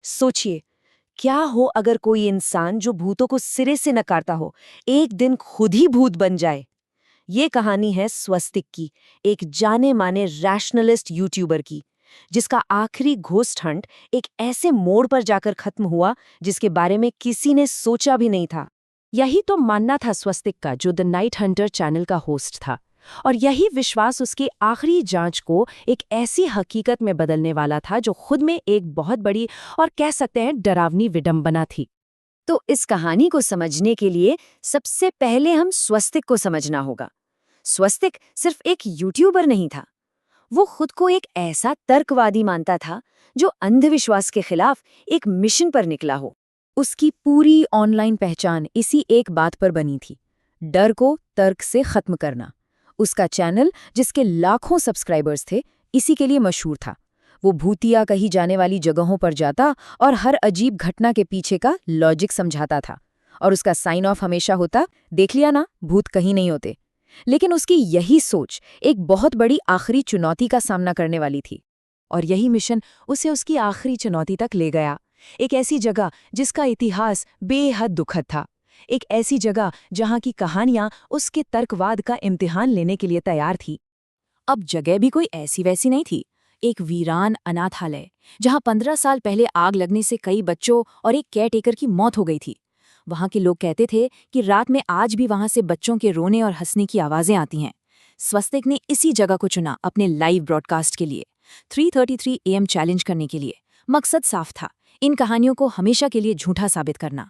सोचिए, क्या हो अगर कोई इंसान जो भूतों को सिरे से नकारता हो, एक दिन खुद ही भूत बन जाए। ये कहानी है स्वस्तिक की, एक जाने माने रैशनलिस्ट यूट्यूबर की, जिसका आखिरी घोस्ट हंट एक ऐसे मोड़ पर जाकर खत्म हुआ जिसके बारे में किसी ने सोचा भी नहीं था। यही तो मानना था स्वस्तिक का, जो द नाइट हंटर चैनल का होस्ट था। और यही विश्वास उसकी आखिरी जांच को एक ऐसी हकीकत में बदलने वाला था जो खुद में एक बहुत बड़ी और कह सकते हैं डरावनी विडंबना थी। तो इस कहानी को समझने के लिए सबसे पहले हम स्वस्तिक को समझना होगा। स्वस्तिक सिर्फ एक यूट्यूबर नहीं था, वो खुद को एक ऐसा तर्कवादी मानता था जो अंधविश्वास के खिलाफ एक मिशन पर निकला हो। उसकी पूरी ऑनलाइन पहचान इसी एक बात पर बनी थी, डर को तर्क से खत्म करना। उसका चैनल, जिसके लाखों सब्सक्राइबर्स थे, इसी के लिए मशहूर था। वो भूतिया कही जाने वाली जगहों पर जाता और हर अजीब घटना के पीछे का लॉजिक समझाता था। और उसका साइन ऑफ हमेशा होता, देख लिया ना, भूत कहीं नहीं होते। लेकिन उसकी यही सोच एक बहुत बड़ी आखिरी चुनौती का सामना करने वाली थी। और यही मिशन उसे उसकी आखिरी चुनौती तक ले गया। एक ऐसी जगह जिसका इतिहास बेहद दुखद था। एक ऐसी जगह जहां की कहानियां उसके तर्कवाद का इम्तिहान लेने के लिए तैयार थी। अब जगह भी कोई ऐसी वैसी नहीं थी। एक वीरान अनाथालय, जहां 15 साल पहले आग लगने से कई बच्चों और एक केयरटेकर की मौत हो गई थी। वहां के लोग कहते थे कि रात में आज भी वहां से बच्चों के रोने और हंसने की आवाजें आती हैं। स्वस्तिक ने इसी जगह को चुना अपने लाइव ब्रॉडकास्ट के लिए, 3:33 AM चैलेंज करने के लिए। मकसद साफ था, इन कहानियों को हमेशा के लिए झूठा साबित करना।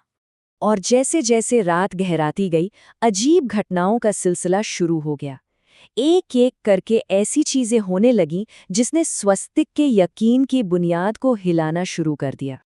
और जैसे जैसे रात गहराती गई, अजीब घटनाओं का सिलसिला शुरू हो गया। एक एक करके ऐसी चीजें होने लगीं जिसने स्वस्तिक के यकीन की बुनियाद को हिलाना शुरू कर दिया।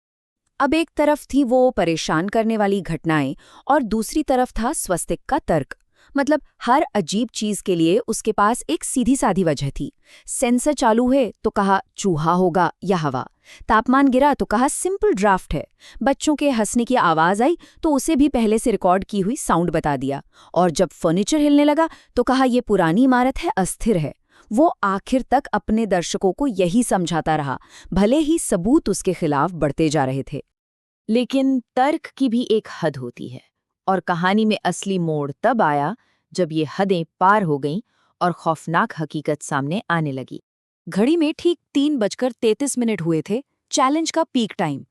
अब एक तरफ थी वो परेशान करने वाली घटनाएं और दूसरी तरफ था स्वस्तिक का तर्क। मतलब हर अजीब चीज के लिए उसके पास एक सीधी साधी वजह थी। सेंसर चालू है तो कहा चूहा होगा या हवा। तापमान गिरा तो कहा सिंपल ड्राफ्ट है। बच्चों के हंसने की आवाज आई तो उसे भी पहले से रिकॉर्ड की हुई साउंड बता दिया। और जब फर्नीचर हिलने लगा तो कहा ये पुरानी इमारत है, अस्थिर है। वो आखिर तक अपने दर्शकों को यही समझाता रहा, भले ही सबूत उसके खिलाफ बढ़ते जा रहे थे। लेकिन तर्क की भी एक हद होती है, और कहानी में असली मोड़ तब आया जब ये हदें पार हो गईं और खौफनाक हकीकत सामने आने लगी। घड़ी में ठीक 3:33 हुए थे, चैलेंज का पीक टाइम।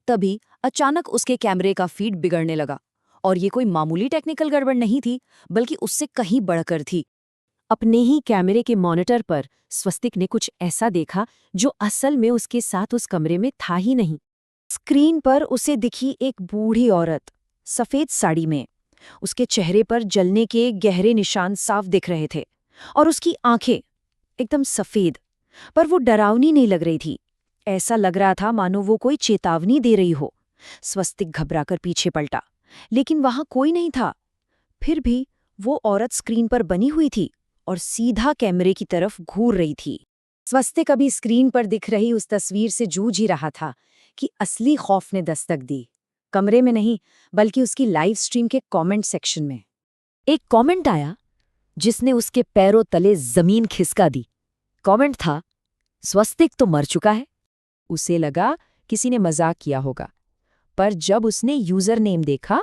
तभी अचानक उसके कैमरे का फीड बिगड़ने लगा। और ये कोई मामूली टेक्निकल गड़बड़ नहीं थी, बल्कि उससे कहीं बढ़कर थी। अपने ही कैमरे के मॉनिटर पर स्वस्तिक ने कुछ ऐसा देखा जो असल में उसके साथ उस कमरे में था ही नहीं। स्क्रीन पर उसे दिखी एक बूढ़ी औरत, सफेद साड़ी में। उसके चेहरे पर जलने के गहरे निशान साफ दिख रहे थे, और उसकी आंखें एकदम सफेद, पर वो डरावनी नहीं लग रही थी। ऐसा लग रहा था मानो वो कोई चेतावनी दे रही हो। स्वस्तिक घबराकर पीछे पलटा, लेकिन वहां कोई नहीं था। फिर भी वो औरत स्क्रीन पर बनी हुई थी और सीधा कैमरे की तरफ घूर रही थी। स्वस्तिक अभी स्क्रीन पर दिख रही उस तस्वीर से जूझ ही रहा था कि असली खौफ ने दस्तक दी। कमरे में नहीं, बल्कि उसकी लाइव स्ट्रीम के कमेंट सेक्शन में। एक कमेंट आया जिसने उसके पैरों तले जमीन खिसका दी। कमेंट था, स्वस्तिक तो मर चुका है। उसे लगा किसी ने मजाक किया होगा, पर जब उसने यूजर नेम देखा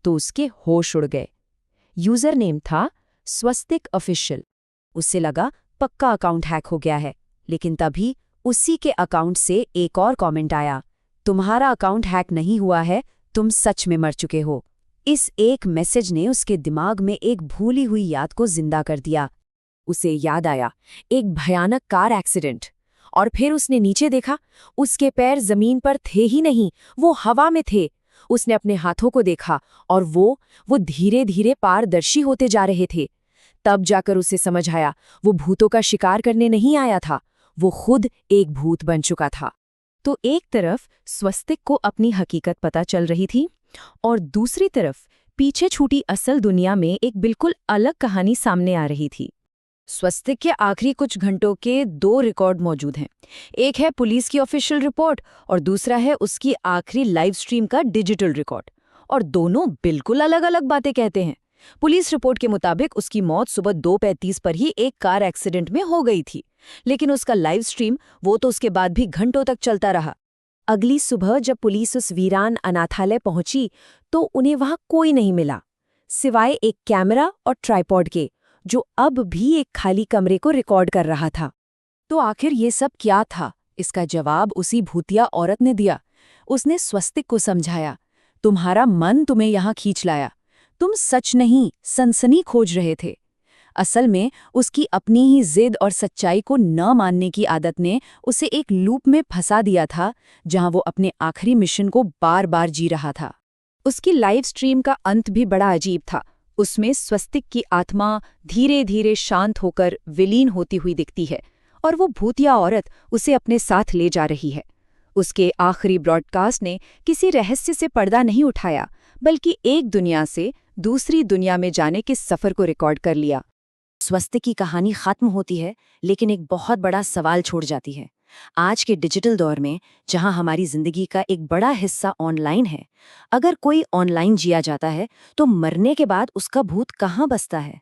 तो उसके होश उड़ गए। यूजर नेम था स्वस्तिक ऑफिशियल। उसे लगा पक्का अकाउंट हैक हो गया है। लेकिन तभी उसी के अकाउंट से एक और कमेंट आया, तुम्हारा अकाउंट हैक नहीं हुआ है, तुम सच में मर चुके हो। इस एक मैसेज ने उसके दिमाग में एक भूली हुई याद को जिंदा कर दिया। उसे याद आया एक भयानक कार एक्सीडेंट। और फिर उसने नीचे देखा, उसके पैर जमीन पर थे ही नहीं, वो हवा में थे। उसने अपने हाथों को देखा और वो धीरे धीरे पारदर्शी होते जा रहे थे। तब जाकर उसे समझ आया, वो भूतों का शिकार करने नहीं आया था, वो खुद एक भूत बन चुका था। तो एक तरफ स्वस्तिक को अपनी हकीकत पता चल रही थी, और दूसरी तरफ पीछे छूटी असल दुनिया में एक बिल्कुल अलग कहानी सामने आ रही थी। स्वस्तिक के आखिरी कुछ घंटों के 2 रिकॉर्ड मौजूद हैं। एक है पुलिस की ऑफिशियल रिपोर्ट और दूसरा है उसकी आखिरी लाइव स्ट्रीम का डिजिटल रिकॉर्ड। और दोनों बिल्कुल अलग अलग बातें कहते हैं। पुलिस रिपोर्ट के मुताबिक उसकी मौत सुबह 2:35 पर ही एक कार एक्सीडेंट में हो गई थी, लेकिन उसका लाइव स्ट्रीम वो तो उसके बाद भी घंटों तक चलता रहा। अगली सुबह जब पुलिस उस वीरान अनाथालय पहुंची तो उन्हें वहां कोई नहीं मिला, सिवाय एक कैमरा और ट्राइपॉड के, जो अब भी एक खाली कमरे को रिकॉर्ड कर रहा था। तो आखिर ये सब क्या था? इसका जवाब उसी भूतिया औरत ने दिया। उसने स्वस्तिक को समझाया, तुम्हारा मन तुम्हें यहाँ खींच लाया। तुम सच नहीं, सनसनी खोज रहे थे। असल में उसकी अपनी ही जिद और सच्चाई को न मानने की आदत ने उसे एक लूप में फंसा दिया था, जहां वो अपने आखिरी मिशन को बार बार जी रहा था। उसकी लाइव स्ट्रीम का अंत भी बड़ा अजीब था। उसमें स्वस्तिक की आत्मा धीरे धीरे शांत होकर विलीन होती हुई दिखती है और वो भूतिया औरत उसे अपने साथ ले जा रही है। उसके आखिरी ब्रॉडकास्ट ने किसी रहस्य से पर्दा नहीं उठाया, बल्कि एक दुनिया से दूसरी दुनिया में जाने के सफर को रिकॉर्ड कर लिया। स्वस्तिक की कहानी खत्म होती है, लेकिन एक बहुत बड़ा सवाल छोड़ जाती है। आज के डिजिटल दौर में, जहां हमारी जिंदगी का एक बड़ा हिस्सा ऑनलाइन है, अगर कोई ऑनलाइन जिया जाता है तो मरने के बाद उसका भूत कहाँ बसता है?